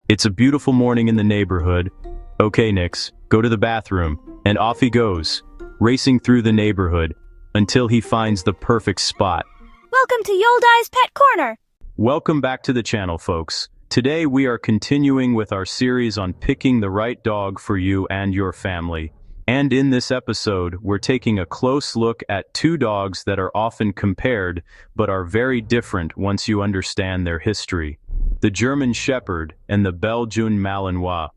It's a beautiful morning in the neighborhood. Okay, Nix, go to the bathroom. And off he goes, racing through the neighborhood, until he finds the perfect spot. Welcome to Yoldai's Pet Corner. Welcome back to the channel, folks. Today we are continuing with our series on picking the right dog for you and your family. And in this episode, we're taking a close look at two dogs that are often compared, but are very different once you understand their history. The German Shepherd and the Belgian Malinois.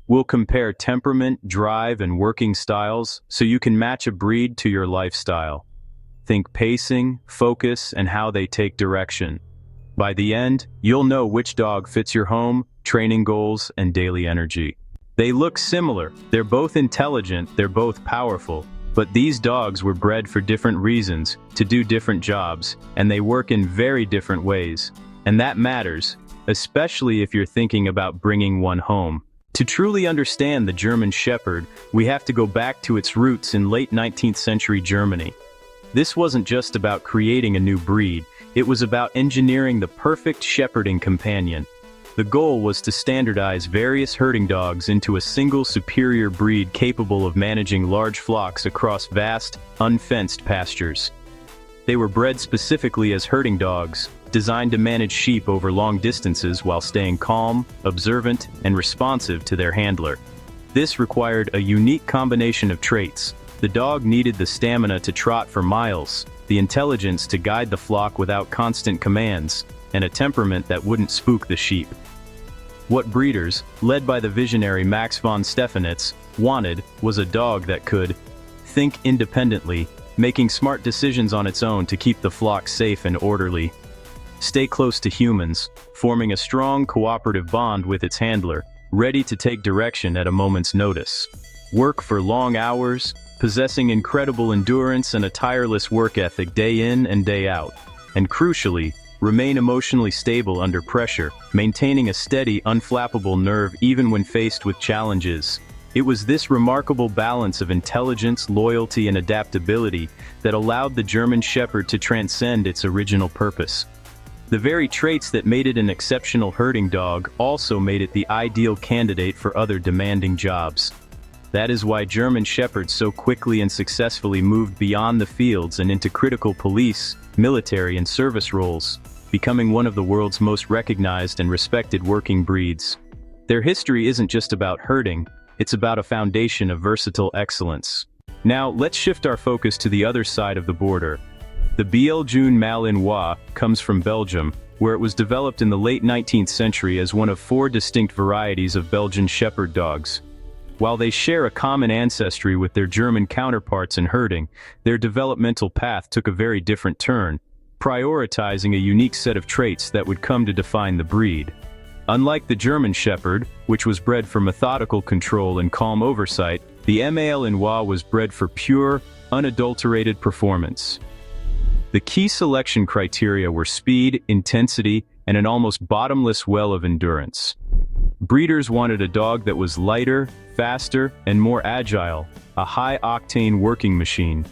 We'll compare temperament, drive, and working styles so you can match a breed to your lifestyle. Think pacing, focus, and how they take direction. By the end, you'll know which dog fits your home, training goals, and daily energy. They look similar, they're both intelligent, they're both powerful, but these dogs were bred for different reasons, to do different jobs, and they work in very different ways. And that matters, especially if you're thinking about bringing one home. To truly understand the German Shepherd, we have to go back to its roots in late 19th century Germany. This wasn't just about creating a new breed, it was about engineering the perfect shepherding companion. The goal was to standardize various herding dogs into a single superior breed capable of managing large flocks across vast, unfenced pastures. They were bred specifically as herding dogs, designed to manage sheep over long distances while staying calm, observant, and responsive to their handler. This required a unique combination of traits. The dog needed the stamina to trot for miles, the intelligence to guide the flock without constant commands, and a temperament that wouldn't spook the sheep. What breeders, led by the visionary Max von Stephanitz, wanted was a dog that could think independently, making smart decisions on its own to keep the flock safe and orderly. Stay close to humans, forming a strong cooperative bond with its handler, ready to take direction at a moment's notice. Work for long hours, possessing incredible endurance and a tireless work ethic day in and day out. And crucially, remain emotionally stable under pressure, maintaining a steady, unflappable nerve even when faced with challenges. It was this remarkable balance of intelligence, loyalty, and adaptability that allowed the German Shepherd to transcend its original purpose. The very traits that made it an exceptional herding dog also made it the ideal candidate for other demanding jobs. That is why German Shepherds so quickly and successfully moved beyond the fields and into critical police, military, and service roles, becoming one of the world's most recognized and respected working breeds. Their history isn't just about herding, it's about a foundation of versatile excellence. Now, let's shift our focus to the other side of the border. The Belgian Malinois comes from Belgium, where it was developed in the late 19th century as one of 4 distinct varieties of Belgian Shepherd dogs. While they share a common ancestry with their German counterparts in herding, their developmental path took a very different turn, prioritizing a unique set of traits that would come to define the breed. Unlike the German Shepherd, which was bred for methodical control and calm oversight, the Malinois was bred for pure, unadulterated performance. The key selection criteria were speed, intensity, and an almost bottomless well of endurance. Breeders wanted a dog that was lighter, faster, and more agile, a high-octane working machine.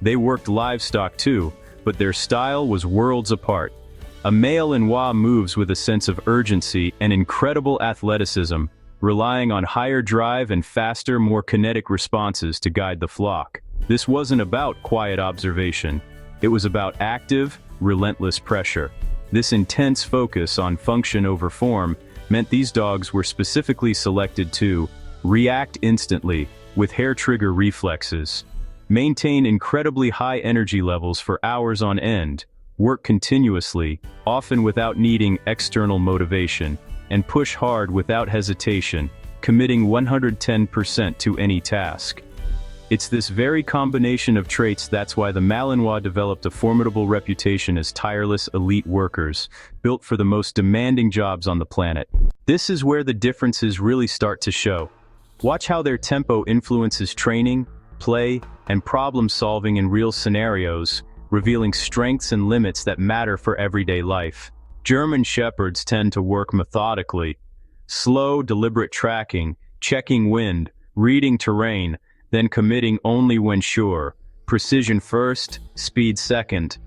They worked livestock too, but their style was worlds apart. A Malinois moves with a sense of urgency and incredible athleticism, relying on higher drive and faster, more kinetic responses to guide the flock. This wasn't about quiet observation. It was about active, relentless pressure. This intense focus on function over form meant these dogs were specifically selected to react instantly, with hair-trigger reflexes, maintain incredibly high energy levels for hours on end, work continuously, often without needing external motivation, and push hard without hesitation, committing 110% to any task. It's this very combination of traits that's why the Malinois developed a formidable reputation as tireless elite workers, built for the most demanding jobs on the planet. This is where the differences really start to show. Watch how their tempo influences training, play, and problem-solving in real scenarios, revealing strengths and limits that matter for everyday life. German Shepherds tend to work methodically. Slow, deliberate tracking, checking wind, reading terrain, then committing only when sure. Precision first, speed second.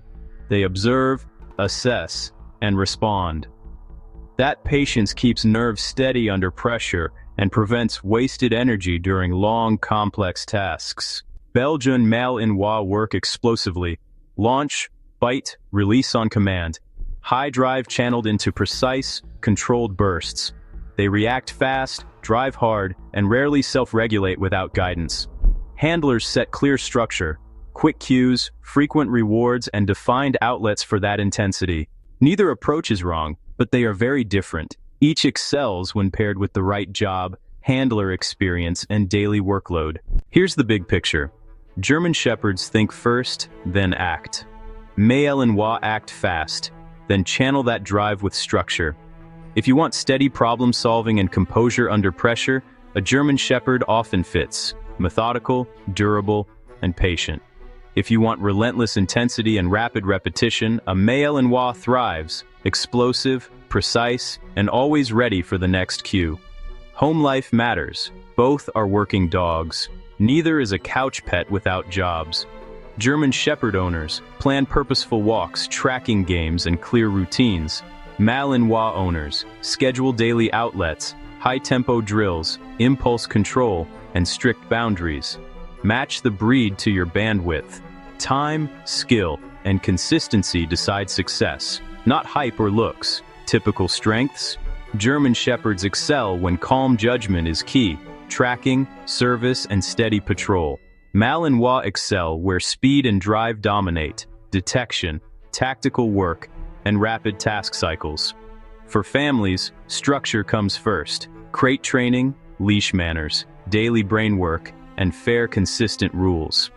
They observe, assess, and respond. That patience keeps nerves steady under pressure and prevents wasted energy during long, complex tasks. Belgian Malinois work explosively. Launch, bite, release on command. High drive channeled into precise, controlled bursts. They react fast, drive hard, and rarely self-regulate without guidance. Handlers set clear structure, quick cues, frequent rewards, and defined outlets for that intensity. Neither approach is wrong, but they are very different. Each excels when paired with the right job, handler experience, and daily workload. Here's the big picture. German Shepherds think first, then act. Malinois act fast, then channel that drive with structure. If you want steady problem solving and composure under pressure, a German Shepherd often fits. Methodical, durable, and patient. If you want relentless intensity and rapid repetition, a Malinois thrives. Explosive, precise, and always ready for the next cue. Home life matters. Both are working dogs. Neither is a couch pet without jobs. German Shepherd owners plan purposeful walks, tracking games, and clear routines. Malinois owners schedule daily outlets, high-tempo drills, impulse control, and strict boundaries. Match the breed to your bandwidth. Time, skill, and consistency decide success, not hype or looks. Typical strengths: German Shepherds excel when calm judgment is key, tracking, service, and steady patrol. Malinois excel where speed and drive dominate, detection, tactical work, and rapid task cycles. For families, structure comes first. Crate training, leash manners, daily brain work, and fair, consistent rules.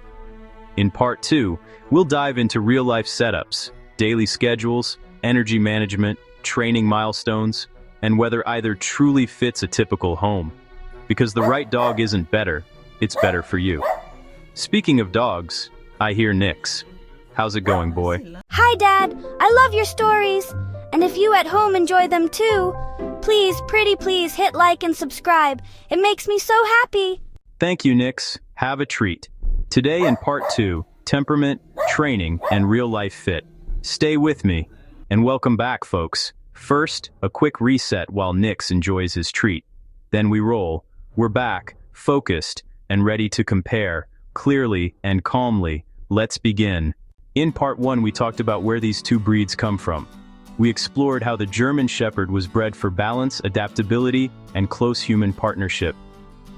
In Part 2, we'll dive into real-life setups, daily schedules, energy management, training milestones, and whether either truly fits a typical home. Because the right dog isn't better, it's better for you. Speaking of dogs, I hear Nix. How's it going, boy? Hi, Dad. I love your stories. And if you at home enjoy them too, please, pretty please hit like and subscribe. It makes me so happy. Thank you, Nix. Have a treat. Today in Part 2, temperament, training, and real-life fit. Stay with me. And welcome back, folks. First, a quick reset while Nix enjoys his treat. Then we roll. We're back, focused, and ready to compare, clearly and calmly. Let's begin. In Part 1, we talked about where these two breeds come from. We explored how the German Shepherd was bred for balance, adaptability, and close human partnership,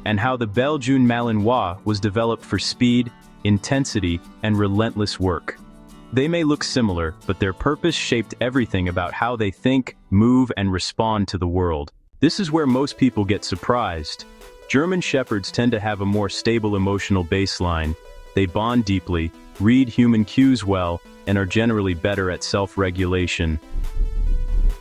and how the Belgian Malinois was developed for speed, intensity, and relentless work. They may look similar, but their purpose shaped everything about how they think, move, and respond to the world. This is where most people get surprised. German Shepherds tend to have a more stable emotional baseline. They bond deeply, read human cues well, and are generally better at self-regulation.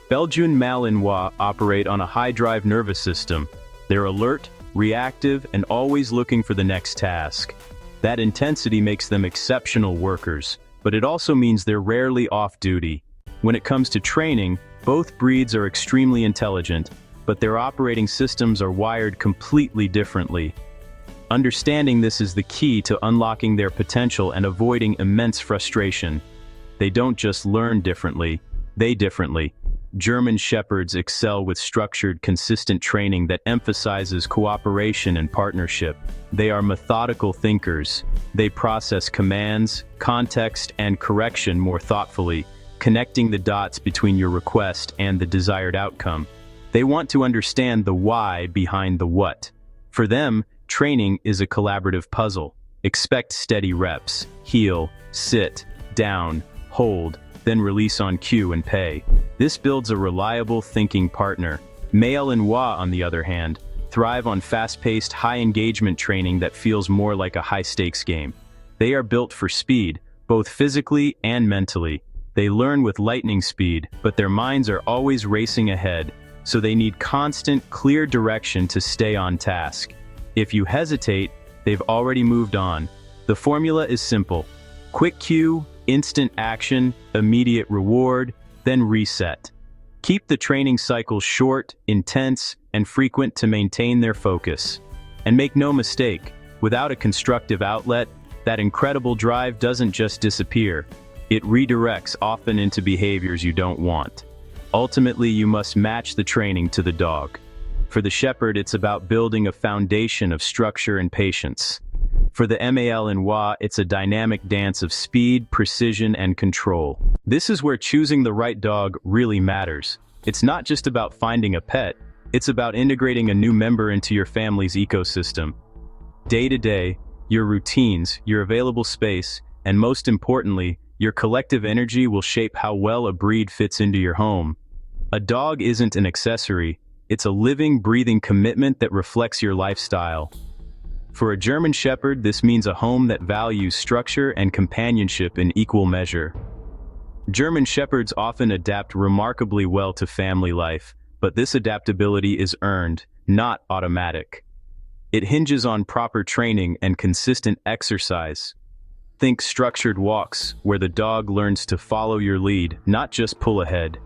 Belgian Malinois operate on a high-drive nervous system. They're alert, reactive, and always looking for the next task. That intensity makes them exceptional workers, but it also means they're rarely off-duty. When it comes to training, both breeds are extremely intelligent, but their operating systems are wired completely differently. Understanding this is the key to unlocking their potential and avoiding immense frustration. They don't just learn differently, they differently. German Shepherds excel with structured, consistent training that emphasizes cooperation and partnership. They are methodical thinkers. They process commands, context, and correction more thoughtfully, connecting the dots between your request and the desired outcome. They want to understand the why behind the what. For them, training is a collaborative puzzle. Expect steady reps, heel, sit, down, hold, then release on cue and pay. This builds a reliable thinking partner. Malinois, on the other hand, thrive on fast-paced, high-engagement training that feels more like a high-stakes game. They are built for speed, both physically and mentally. They learn with lightning speed, but their minds are always racing ahead, so they need constant, clear direction to stay on task. If you hesitate, they've already moved on. The formula is simple. Quick cue, instant action, immediate reward, then reset. Keep the training cycle short, intense, and frequent to maintain their focus. And make no mistake, without a constructive outlet, that incredible drive doesn't just disappear. It redirects often into behaviors you don't want. Ultimately, you must match the training to the dog. For the Shepherd, it's about building a foundation of structure and patience. For the Malinois, it's a dynamic dance of speed, precision, and control. This is where choosing the right dog really matters. It's not just about finding a pet, it's about integrating a new member into your family's ecosystem. Day to day, your routines, your available space, and most importantly, your collective energy will shape how well a breed fits into your home. A dog isn't an accessory, it's a living, breathing commitment that reflects your lifestyle. For a German Shepherd, this means a home that values structure and companionship in equal measure. German Shepherds often adapt remarkably well to family life, but this adaptability is earned, not automatic. It hinges on proper training and consistent exercise. Think structured walks, where the dog learns to follow your lead, not just pull ahead.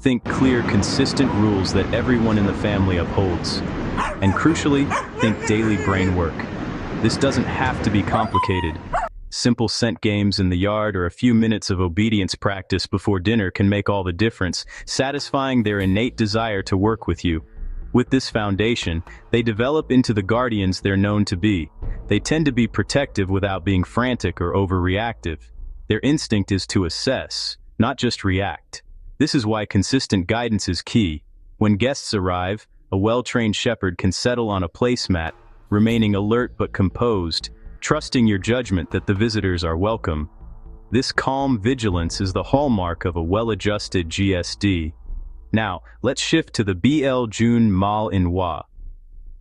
Think clear, consistent rules that everyone in the family upholds. And crucially, think daily brain work. This doesn't have to be complicated. Simple scent games in the yard or a few minutes of obedience practice before dinner can make all the difference, satisfying their innate desire to work with you. With this foundation, they develop into the guardians they're known to be. They tend to be protective without being frantic or overreactive. Their instinct is to assess, not just react. This is why consistent guidance is key. When guests arrive, a well-trained Shepherd can settle on a placemat, remaining alert but composed, trusting your judgment that the visitors are welcome. This calm vigilance is the hallmark of a well-adjusted GSD. Now, let's shift to the Belgian Malinois.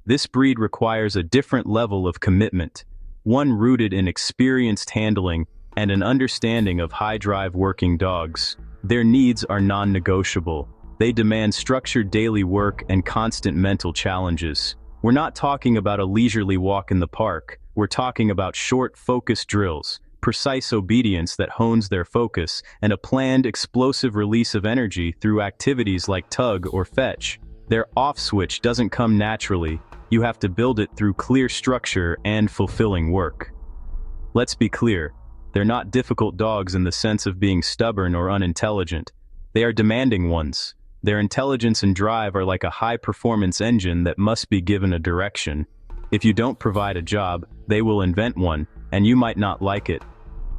This breed requires a different level of commitment, one rooted in experienced handling and an understanding of high-drive working dogs. Their needs are non-negotiable. They demand structured daily work and constant mental challenges. We're not talking about a leisurely walk in the park. We're talking about short, focused drills, precise obedience that hones their focus, and a planned, explosive release of energy through activities like tug or fetch. Their off switch doesn't come naturally. You have to build it through clear structure and fulfilling work. Let's be clear. They're not difficult dogs in the sense of being stubborn or unintelligent. They are demanding ones. Their intelligence and drive are like a high-performance engine that must be given a direction. If you don't provide a job, they will invent one, and you might not like it.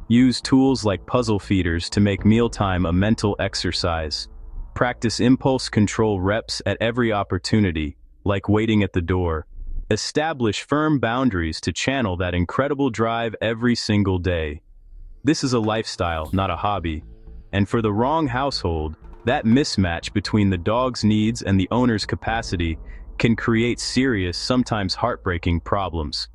Use tools like puzzle feeders to make mealtime a mental exercise. Practice impulse control reps at every opportunity, like waiting at the door. Establish firm boundaries to channel that incredible drive every single day. This is a lifestyle, not a hobby. And for the wrong household, that mismatch between the dog's needs and the owner's capacity can create serious, sometimes heartbreaking problems.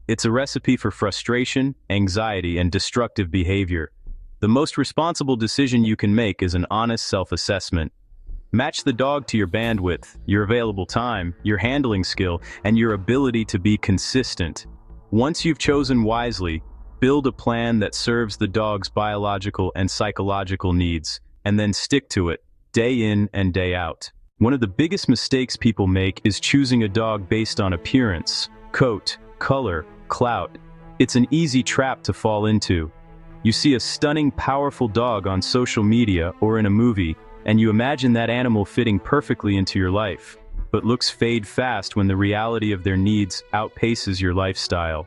It's a recipe for frustration, anxiety, and destructive behavior. The most responsible decision you can make is an honest self-assessment. Match the dog to your bandwidth, your available time, your handling skill, and your ability to be consistent. Once you've chosen wisely, build a plan that serves the dog's biological and psychological needs, and then stick to it, day in and day out. One of the biggest mistakes people make is choosing a dog based on appearance, coat, color, clout. It's an easy trap to fall into. You see a stunning, powerful dog on social media or in a movie, and you imagine that animal fitting perfectly into your life, but looks fade fast when the reality of their needs outpaces your lifestyle.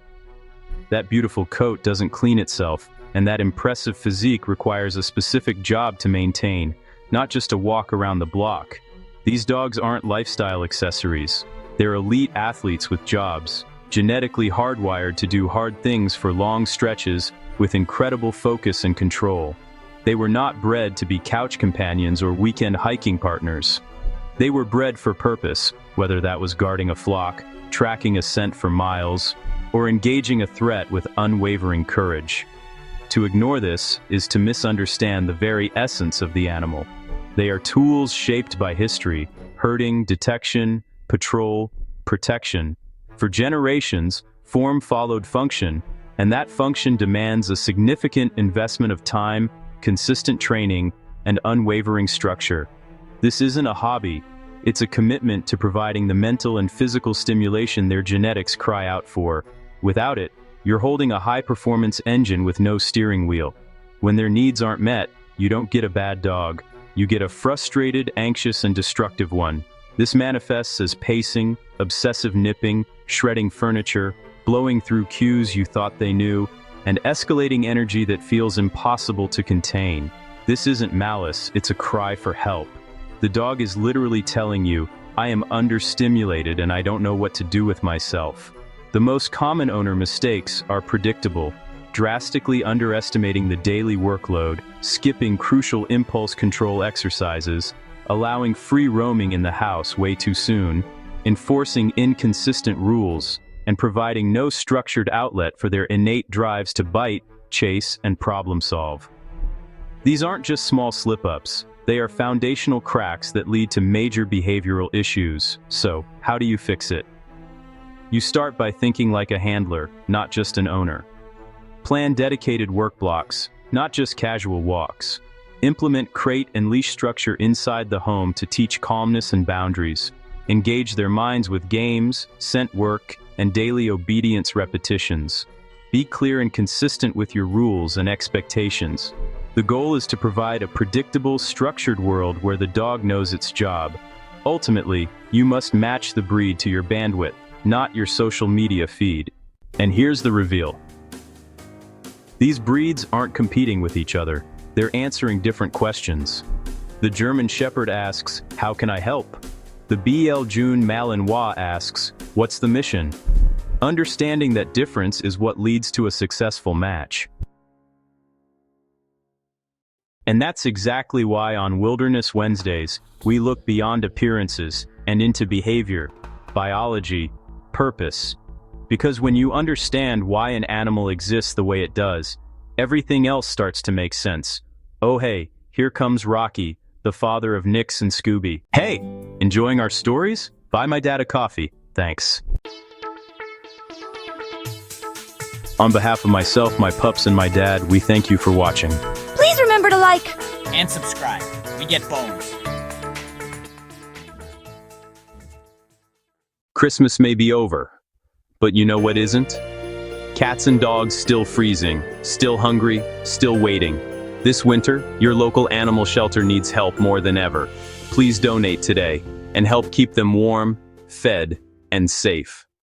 That beautiful coat doesn't clean itself, and that impressive physique requires a specific job to maintain, not just a walk around the block. These dogs aren't lifestyle accessories. They're elite athletes with jobs, genetically hardwired to do hard things for long stretches with incredible focus and control. They were not bred to be couch companions or weekend hiking partners. They were bred for purpose, whether that was guarding a flock, tracking a scent for miles, or engaging a threat with unwavering courage. To ignore this is to misunderstand the very essence of the animal. They are tools shaped by history, herding, detection, patrol, protection. For generations, form followed function, and that function demands a significant investment of time, consistent training, and unwavering structure. This isn't a hobby. It's a commitment to providing the mental and physical stimulation their genetics cry out for. Without it, you're holding a high-performance engine with no steering wheel. When their needs aren't met, you don't get a bad dog. you get a frustrated, anxious, and destructive one. This manifests as pacing, obsessive nipping, shredding furniture, blowing through cues you thought they knew, and escalating energy that feels impossible to contain. This isn't malice, it's a cry for help. The dog is literally telling you, I am understimulated and I don't know what to do with myself. The most common owner mistakes are predictable, drastically underestimating the daily workload, skipping crucial impulse control exercises, allowing free roaming in the house way too soon, enforcing inconsistent rules, and providing no structured outlet for their innate drives to bite, chase, and problem solve. These aren't just small slip-ups, they are foundational cracks that lead to major behavioral issues. So, how do you fix it? You start by thinking like a handler, not just an owner. Plan dedicated work blocks, not just casual walks. Implement crate and leash structure inside the home to teach calmness and boundaries. Engage their minds with games, scent work, and daily obedience repetitions. Be clear and consistent with your rules and expectations. The goal is to provide a predictable, structured world where the dog knows its job. Ultimately, you must match the breed to your bandwidth, not your social media feed. And here's the reveal. These breeds aren't competing with each other. They're answering different questions. The German Shepherd asks, "How can I help?" The Belgian Malinois asks, "What's the mission?" Understanding that difference is what leads to a successful match. And that's exactly why on Wilderness Wednesdays, we look beyond appearances and into behavior, biology, purpose. Because when you understand why an animal exists the way it does, everything else starts to make sense. Oh hey, here comes Rocky, the father of Nix and Scooby. Hey, enjoying our stories? Buy my dad a coffee, thanks. On behalf of myself, my pups, and my dad, we thank you for watching. Please remember to like and subscribe. We get bones. Christmas may be over, but you know what isn't? Cats and dogs still freezing, still hungry, still waiting. This winter, your local animal shelter needs help more than ever. Please donate today and help keep them warm, fed, and safe.